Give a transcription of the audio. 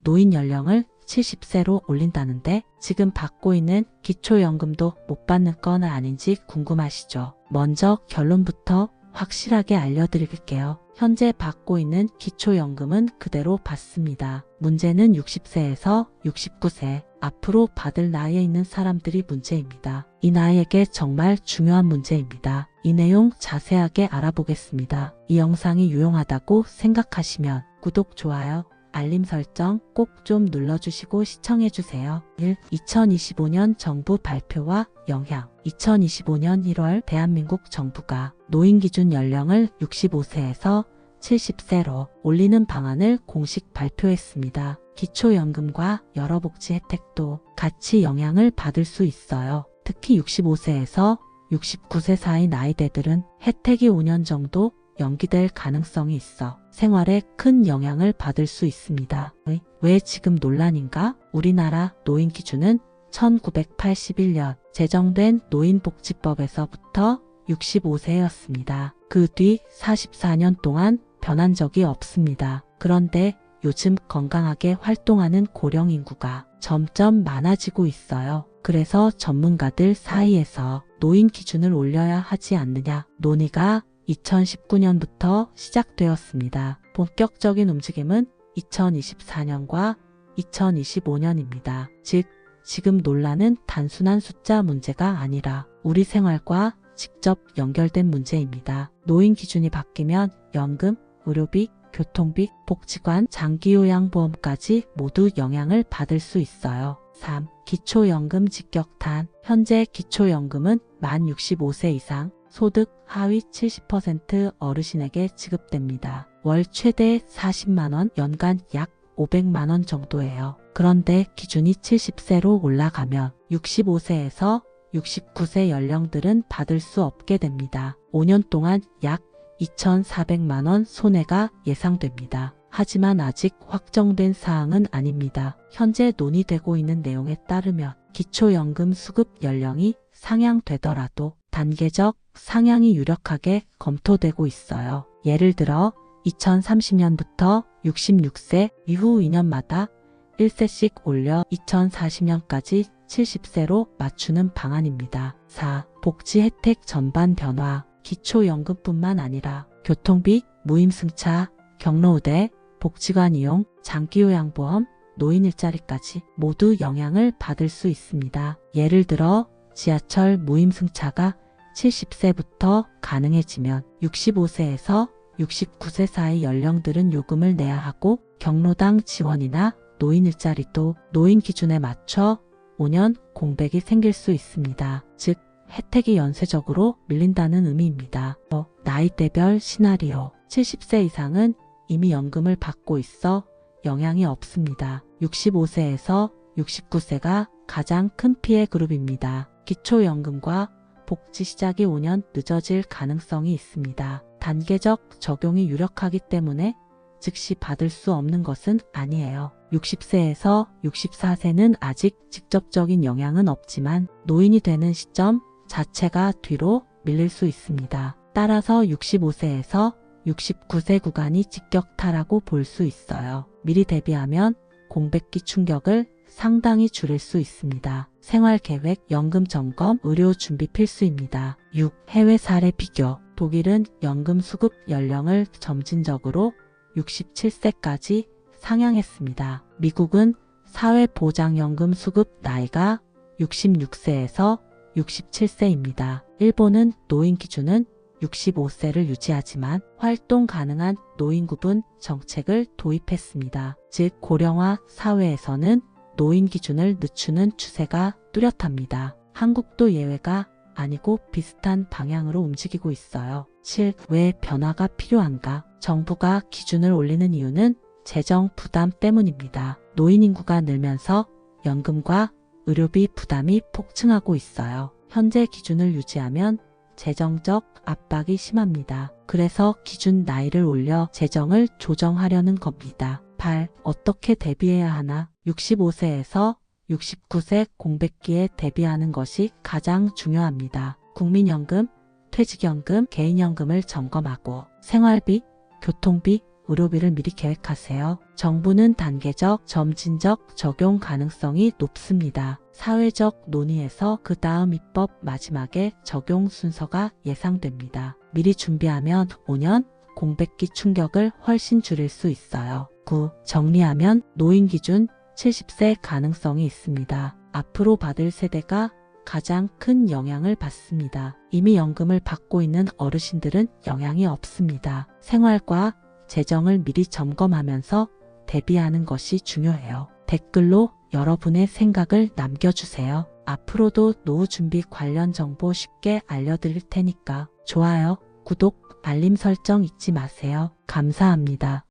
노인 연령을 70세로 올린다는데 지금 받고 있는 기초연금도 못 받는 건 아닌지 궁금하시죠? 먼저 결론부터 확실하게 알려드릴게요. 현재 받고 있는 기초연금은 그대로 받습니다. 문제는 60세에서 69세, 앞으로 받을 나이에 있는 사람들이 문제입니다. 이 나이에게 정말 중요한 문제입니다. 이 내용 자세하게 알아보겠습니다. 이 영상이 유용하다고 생각하시면 구독, 좋아요, 알림 설정 꼭 좀 눌러주시고 시청해주세요. 1. 2025년 정부 발표와 영향. 2025년 1월 대한민국 정부가 노인 기준 연령을 65세에서 70세로 올리는 방안을 공식 발표했습니다. 기초연금과 여러 복지 혜택도 같이 영향을 받을 수 있어요. 특히 65세에서 69세 사이 나이대들은 혜택이 5년 정도 연기될 가능성이 있어 생활에 큰 영향을 받을 수 있습니다. 왜 지금 논란인가? 우리나라 노인 기준은 1981년 제정된 노인복지법에서부터 65세였습니다. 그 뒤 44년 동안 변한 적이 없습니다. 그런데 요즘 건강하게 활동하는 고령 인구가 점점 많아지고 있어요. 그래서 전문가들 사이에서 노인 기준을 올려야 하지 않느냐 논의가 2019년부터 시작되었습니다. 본격적인 움직임은 2024년과 2025년입니다. 즉, 지금 논란은 단순한 숫자 문제가 아니라 우리 생활과 직접 연결된 문제입니다. 노인 기준이 바뀌면 연금, 의료비, 교통비, 복지관, 장기요양보험까지 모두 영향을 받을 수 있어요. 3. 기초연금 직격탄. 현재 기초연금은 만 65세 이상 소득 하위 70% 어르신에게 지급됩니다. 월 최대 40만원, 연간 약 500만원 정도예요. 그런데 기준이 70세로 올라가면 65세에서 69세 연령들은 받을 수 없게 됩니다. 5년 동안 약 2,400만원 손해가 예상됩니다. 하지만 아직 확정된 사항은 아닙니다. 현재 논의되고 있는 내용에 따르면 기초연금 수급 연령이 상향되더라도 단계적 상향이 유력하게 검토되고 있어요. 예를 들어 2030년부터 66세 이후 2년마다 1세씩 올려 2040년까지 70세로 맞추는 방안입니다. 4. 복지 혜택 전반 변화. 기초연금뿐만 아니라 교통비, 무임승차, 경로우대, 복지관 이용, 장기요양보험, 노인 일자리까지 모두 영향을 받을 수 있습니다. 예를 들어 지하철 무임승차가 70세부터 가능해지면 65세에서 69세 사이 연령들은 요금을 내야 하고 경로당 지원이나 노인 일자리도 노인 기준에 맞춰 5년 공백이 생길 수 있습니다. 즉, 혜택이 연쇄적으로 밀린다는 의미입니다. 나이대별 시나리오. 70세 이상은 이미 연금을 받고 있어 영향이 없습니다. 65세에서 69세가 가장 큰 피해 그룹입니다. 기초연금과 복지 시작이 5년 늦어질 가능성이 있습니다. 단계적 적용이 유력하기 때문에 즉시 받을 수 없는 것은 아니에요. 60세에서 64세는 아직 직접적인 영향은 없지만 노인이 되는 시점 자체가 뒤로 밀릴 수 있습니다. 따라서 65세에서 69세 구간이 직격타라고 볼 수 있어요. 미리 대비하면 공백기 충격을 상당히 줄일 수 있습니다. 생활계획, 연금 점검, 의료 준비 필수입니다. 6. 해외 사례 비교. 독일은 연금 수급 연령을 점진적으로 67세까지 상향했습니다. 미국은 사회보장연금 수급 나이가 66세에서 67세입니다. 일본은 노인 기준은 65세를 유지하지만 활동 가능한 노인 구분 정책을 도입했습니다. 즉, 고령화 사회에서는 노인 기준을 늦추는 추세가 뚜렷합니다. 한국도 예외가 아니고 비슷한 방향으로 움직이고 있어요. 7. 왜 변화가 필요한가? 정부가 기준을 올리는 이유는 재정 부담 때문입니다. 노인 인구가 늘면서 연금과 의료비 부담이 폭증하고 있어요. 현재 기준을 유지하면 재정적 압박이 심합니다. 그래서 기준 나이를 올려 재정을 조정하려는 겁니다. 8. 어떻게 대비해야 하나? 65세에서 69세 공백기에 대비하는 것이 가장 중요합니다. 국민연금, 퇴직연금, 개인연금을 점검하고 생활비, 교통비, 의료비를 미리 계획하세요. 정부는 단계적, 점진적 적용 가능성이 높습니다. 사회적 논의에서 그 다음 입법 마지막에 적용 순서가 예상됩니다. 미리 준비하면 5년 공백기 충격을 훨씬 줄일 수 있어요. 9. 정리하면 노인 기준 70세 가능성이 있습니다. 앞으로 받을 세대가 가장 큰 영향을 받습니다. 이미 연금을 받고 있는 어르신들은 영향이 없습니다. 생활과 재정을 미리 점검하면서 대비하는 것이 중요해요. 댓글로 여러분의 생각을 남겨주세요. 앞으로도 노후 준비 관련 정보 쉽게 알려드릴 테니까 좋아요, 구독, 알림 설정 잊지 마세요. 감사합니다.